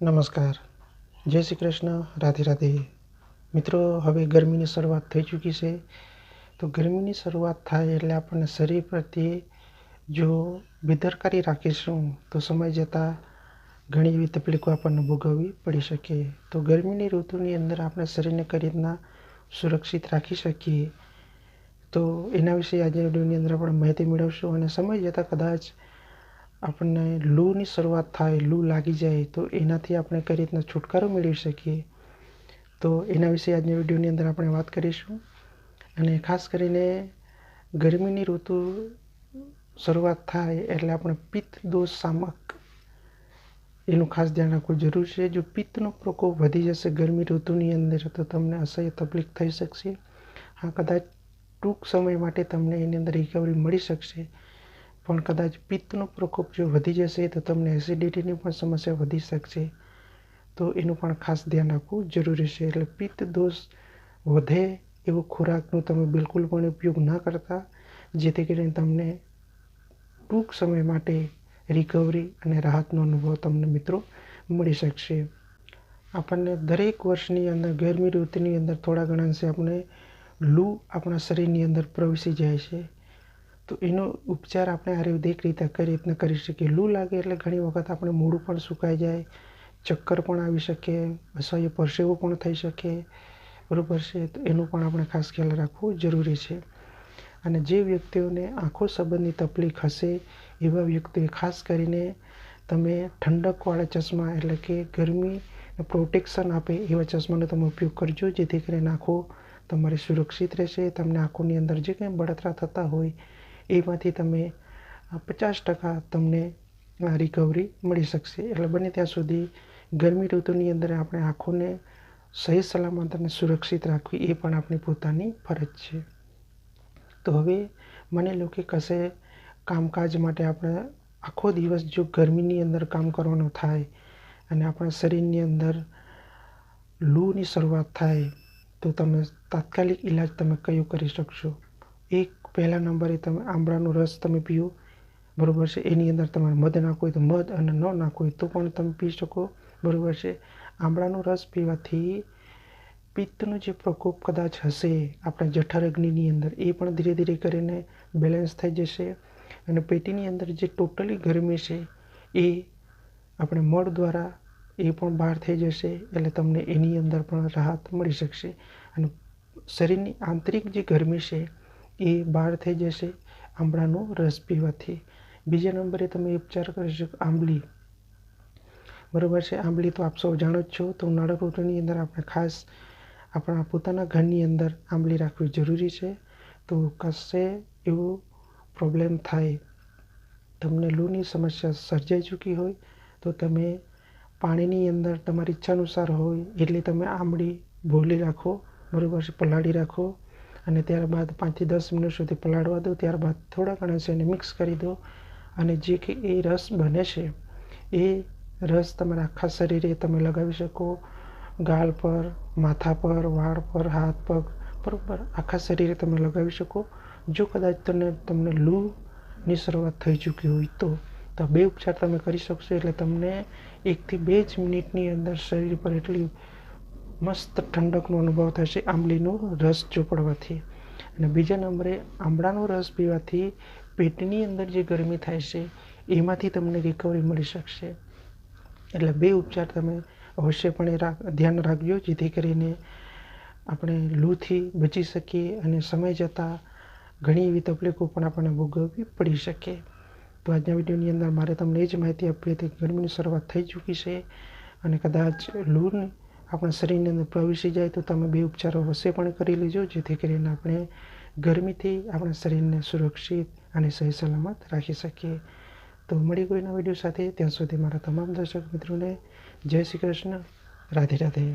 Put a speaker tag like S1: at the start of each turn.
S1: નમસ્કાર, જય શ્રી કૃષ્ણ, રાધે રાધે. મિત્રો, હવે ગરમીની શરૂઆત થઈ ચૂકી છે. તો ગરમીની શરૂઆત થાય એટલે આપણને શરીર પ્રત્યે જો બેદરકારી રાખીશું તો સમય જતાં ઘણી એવી તકલીફો આપણને ભોગવવી પડી શકે. તો ગરમીની ઋતુની અંદર આપણે શરીરને કઈ રીતના સુરક્ષિત રાખી શકીએ, તો એના વિશે આજે વિડીયોની અંદર આપણે માહિતી મેળવશું. અને સમય જતાં કદાચ આપણને લૂની શરૂઆત થાય, લૂ લાગી જાય, તો એનાથી આપણે કઈ રીતના છુટકારો મેળવી શકીએ, તો એના વિશે આજના વિડીયોની અંદર આપણે વાત કરીશું. અને ખાસ કરીને ગરમીની ઋતુ શરૂઆત થાય એટલે આપણે પિત્ત દોષ શામક એનું ખાસ ધ્યાન રાખવું જરૂર છે. જો પિત્તનો પ્રકોપ વધી જશે ગરમી ઋતુની અંદર તો તમને અસહ્ય તકલીફ થઈ શકશે. હા, કદાચ ટૂંક સમય માટે તમને એની અંદર રિકવરી મળી શકશે, પણ કદાચ પિત્તનો પ્રકોપ જો વધી જશે તો તમને એસિડિટીની પણ સમસ્યા વધી શકશે. તો એનું પણ ખાસ ધ્યાન રાખવું જરૂરી છે. એટલે પિત્ત દોષ વધે એવો ખોરાકનો તમે બિલકુલ પણ ઉપયોગ ના કરતા, જેથી કરીને તમને ટૂંક સમય માટે રિકવરી અને રાહતનો અનુભવ તમને મિત્રો મળી શકશે. આપણને દરેક વર્ષની અંદર ગરમી ઋતુની અંદર થોડા ઘણા અંશે આપણે લૂ આપણા શરીરની અંદર પ્રવેશી જાય છે. તો એનો ઉપચાર આપણે આયુર્વેદિક રીતે કઈ રીતના કરી શકીએ. લૂ લાગે એટલે ઘણી વખત આપણે મોઢું પણ સુકાઈ જાય, ચક્કર પણ આવી શકે, અસહ્ય પરસેવો પણ થઈ શકે, બરાબર છે. તો એનું પણ આપણે ખાસ ખ્યાલ રાખવો જરૂરી છે. અને જે વ્યક્તિઓને આંખો સંબંધી તકલીફ હશે એવા વ્યક્તિઓએ ખાસ કરીને તમે ઠંડકવાળા ચશ્મા, એટલે કે ગરમી પ્રોટેક્શન આપે એવા ચશ્માનો તમે ઉપયોગ કરજો, જેથી કરીને આંખો તમારી સુરક્ષિત રહેશે. તમને આંખોની અંદર જે કંઈ બળતરા થતા હોય એમાંથી તમે 50% તમને રિકવરી મળી શકશે. એટલે બને ત્યાં સુધી ગરમી ઋતુની અંદર આપણે આંખોને સહી સલામત અને સુરક્ષિત રાખવી એ પણ આપણી પોતાની ફરજ છે. તો હવે માની લો કે કશે કામકાજ માટે આપણે આખો દિવસ જો ગરમીની અંદર કામ કરવાનું થાય અને આપણા શરીરની અંદર લૂની શરૂઆત થાય, તો તમે તાત્કાલિક ઈલાજ તમે કયો કરી શકશો? એક પહેલા નંબરે તમે આંબળાનો રસ તમે પીઓ, બરાબર છે. એની અંદર તમારે મધ નાખવો હોય તો મધ, અને ન નાખવો હોય તો પણ તમે પી શકો, બરાબર છે. આંબળાનો રસ પીવાથી પિત્તનો જે પ્રકોપ કદાચ હશે આપણા જઠર અગ્નિની અંદર એ પણ ધીરે ધીરે કરીને બેલેન્સ થઈ જશે. અને પેટીની અંદર જે ટોટલી ગરમી છે એ આપણે મળ દ્વારા એ પણ બહાર થઈ જશે, એટલે તમને એની અંદર પણ રાહત મળી શકશે. અને શરીરની આંતરિક જે ગરમી છે એ બહાર થઈ જશે આંબળાનો રસ પીવાથી. બીજા નંબરે તમે ઉપચાર કરી શકો આંબલી, બરાબર છે. આંબલી તો આપ સૌ જાણો જ છો. તો ઉનાળા ઋતુની અંદર આપણે ખાસ આપણા પોતાના ઘરની અંદર આંબલી રાખવી જરૂરી છે. તો કશે એવો પ્રોબ્લેમ થાય, તમને લૂની સમસ્યા સર્જાઈ ચૂકી હોય, તો તમે પાણીની અંદર તમારી ઈચ્છા અનુસાર હોય એટલે તમે આંબલી બોલી રાખો, બરાબર છે, પલાળી રાખો. અને ત્યારબાદ 5 થી 10 મિનિટ સુધી પલાળવા દો. ત્યારબાદ થોડા ઘણા છે એને મિક્સ કરી દો. અને જે કે એ રસ બને છે એ રસ તમારા આખા શરીરે તમે લગાવી શકો, ગાલ પર, માથા પર, વાળ પર, હાથ પગ, બરાબર, આખા શરીરે તમે લગાવી શકો. જો કદાચ તમને લૂની શરૂઆત થઈ ચૂકી હોય તો બે ઉપચાર તમે કરી શકશો. એટલે તમને 1 થી 2 જ મિનિટની અંદર શરીર પર એટલી મસ્ત ઠંડકનો અનુભવ થશે આંબલીનો રસ ચોપડવાથી. અને બીજા નંબરે આંબળાનો રસ પીવાથી પેટની અંદર જે ગરમી થાય છે એમાંથી તમને રિકવરી મળી શકશે. એટલે 2 ઉપચાર તમે અવશ્યપણે ધ્યાન રાખજો, જેથી કરીને આપણે લૂથી બચી શકીએ અને સમય જતાં ઘણી એવી તકલીફો પણ આપણને ભોગવવી પડી શકે. તો આજના વિડીયોની અંદર મારે તમને એ જ માહિતી આપવી હતી કે ગરમીની શરૂઆત થઈ ચૂકી છે અને કદાચ લૂ આપણા શરીરની અંદર પ્રવેશી જાય તો તમે 2 ઉપચારો અવશ્યપણે કરી લેજો, જેથી કરીને આપણે ગરમીથી આપણા શરીરને સુરક્ષિત અને સહી સલામત રાખી શકીએ. તો મળી કોઈના વિડીયો સાથે, ત્યાં સુધી મારા તમામ દર્શક મિત્રોને જય શ્રી કૃષ્ણ, રાધે રાધે.